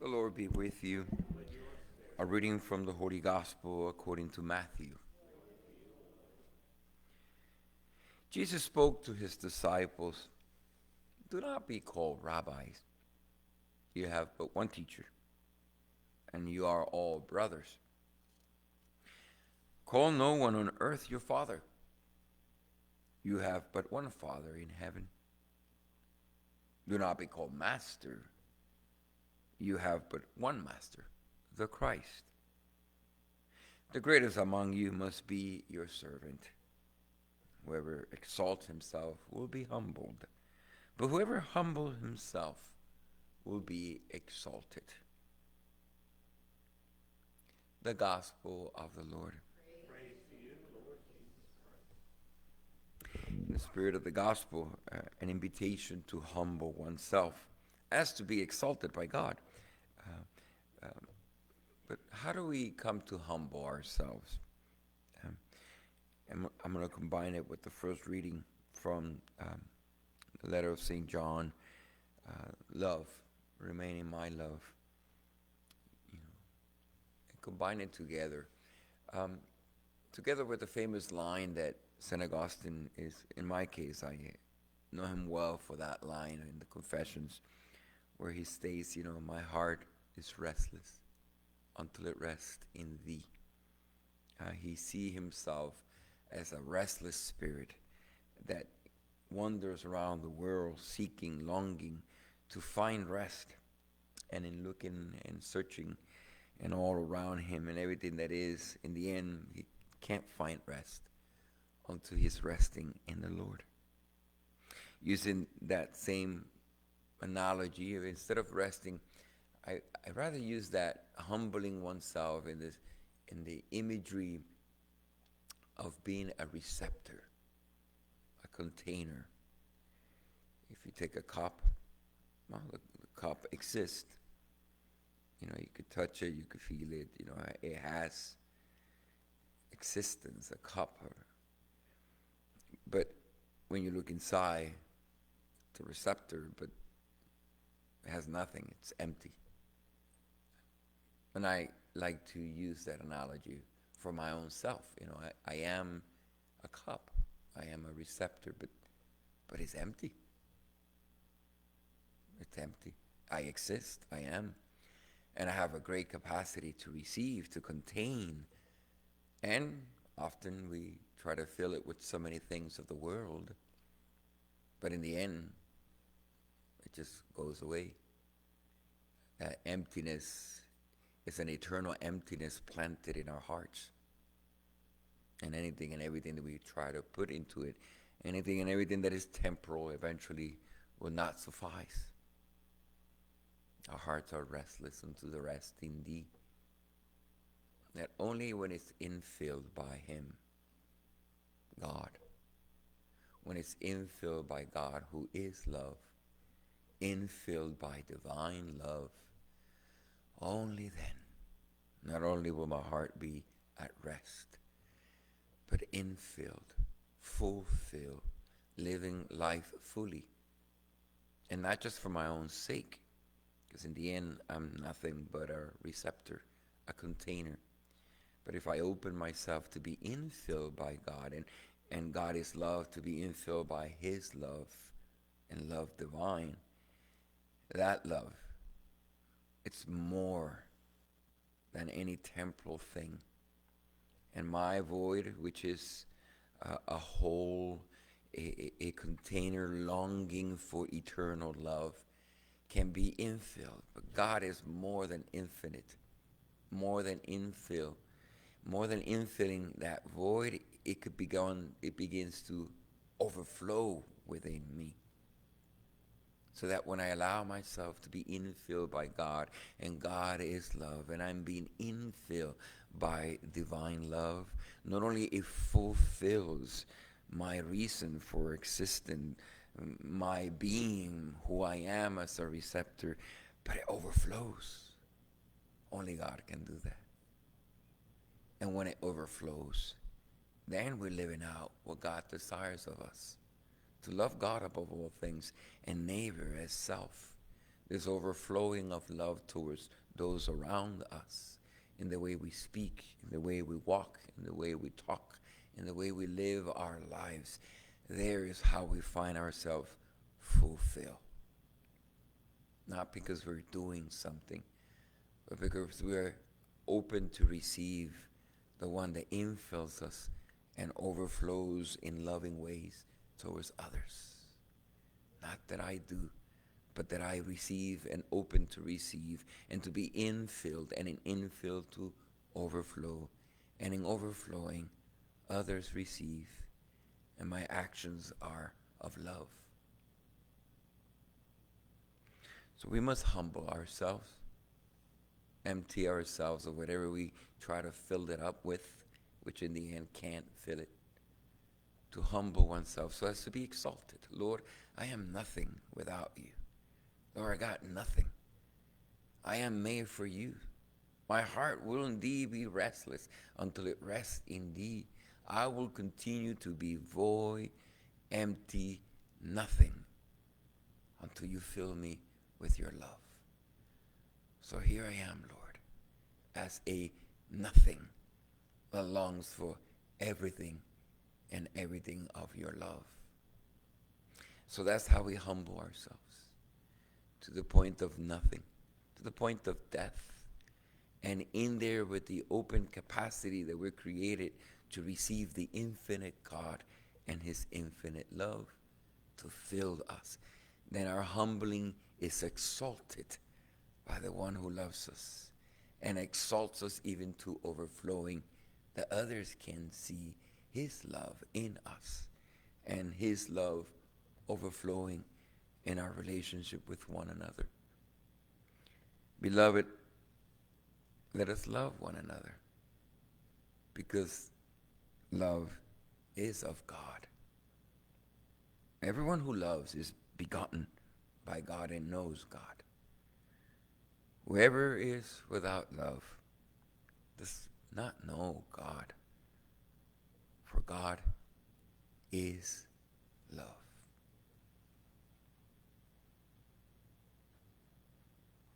The Lord be with you. A reading from the Holy Gospel according to Matthew. Jesus spoke to his disciples, "Do not be called rabbis. You have but one teacher, and you are all brothers. Call no one on earth your father. You have but one Father in heaven. Do not be called master. You have but one master, the Christ. The greatest among you must be your servant. Whoever exalts himself will be humbled, but whoever humbles himself will be exalted." The Gospel of the Lord. Praise to you, Lord Jesus Christ. In the spirit of the Gospel, an invitation to humble oneself as to be exalted by God. But how do we come to humble ourselves? And I'm going to combine it with the first reading from the letter of St. John, love, remain in my love. And combine it together. Together with the famous line that St. Augustine is, in my case, I know him well for that line in the Confessions, where he states, my heart is restless until it rests in thee. He sees himself as a restless spirit that wanders around the world seeking, longing to find rest. And in looking and searching and all around him and everything that is, in the end, he can't find rest until he's resting in the Lord. Using that same analogy, instead of resting, I rather use that humbling oneself in the imagery of being a receptor, a container. If you take a cup, well, the cup exists. You could touch it, you could feel it. It has existence, a cup. But when you look inside, it's a receptor, but it has nothing. It's empty. And I like to use that analogy for my own self. I am a cup. I am a receptor, but it's empty. It's empty. I exist. I am. And I have a great capacity to receive, to contain. And often we try to fill it with so many things of the world. But in the end, it just goes away. That emptiness is an eternal emptiness planted in our hearts. And anything and everything that we try to put into it, anything and everything that is temporal eventually will not suffice. Our hearts are restless unto the rest in thee. That only when it's infilled by him, God, when it's infilled by God who is love, infilled by divine love, only then, not only will my heart be at rest, but infilled, fulfilled, living life fully. And not just for my own sake, because in the end, I'm nothing but a receptor, a container. But if I open myself to be infilled by God, and God is love, to be infilled by his love, and love divine, that love, it's more than any temporal thing. And my void, which is a hole, a container longing for eternal love, can be infilled. But God is more than infinite, more than infill, more than infilling that void. It begins to overflow within me. So that when I allow myself to be infilled by God, and God is love, and I'm being infilled by divine love, not only it fulfills my reason for existing, my being, who I am as a receptor, but it overflows. Only God can do that. And when it overflows, then we're living out what God desires of us. To love God above all things and neighbor as self. this overflowing of love towards those around us, in the way we speak, in the way we walk, in the way we talk, in the way we live our lives. There is how we find ourselves fulfilled. Not because we're doing something, but because we're open to receive the one that infills us and overflows in loving ways towards others. Not that I do, but that I receive and open to receive, and to be infilled, and in infill to overflow, and in overflowing others receive, and my actions are of love. So we must humble ourselves, empty ourselves of whatever we try to fill it up with, which in the end can't fill it. To humble oneself so as to be exalted. Lord, I am nothing without you. Lord, I got nothing. I am made for you. My heart will indeed be restless until it rests in thee. I will continue to be void, empty, nothing, until you fill me with your love. So here I am, Lord, as a nothing that longs for everything and everything of your love. So that's how we humble ourselves, to the point of nothing, to the point of death. And in there, with the open capacity that we're created to receive the infinite God and his infinite love to fill us, then our humbling is exalted by the one who loves us, and exalts us even to overflowing, that others can see his love in us, and his love overflowing in our relationship with one another. Beloved, let us love one another, because love is of God. Everyone who loves is begotten by God and knows God. Whoever is without love does not know God, for God is love.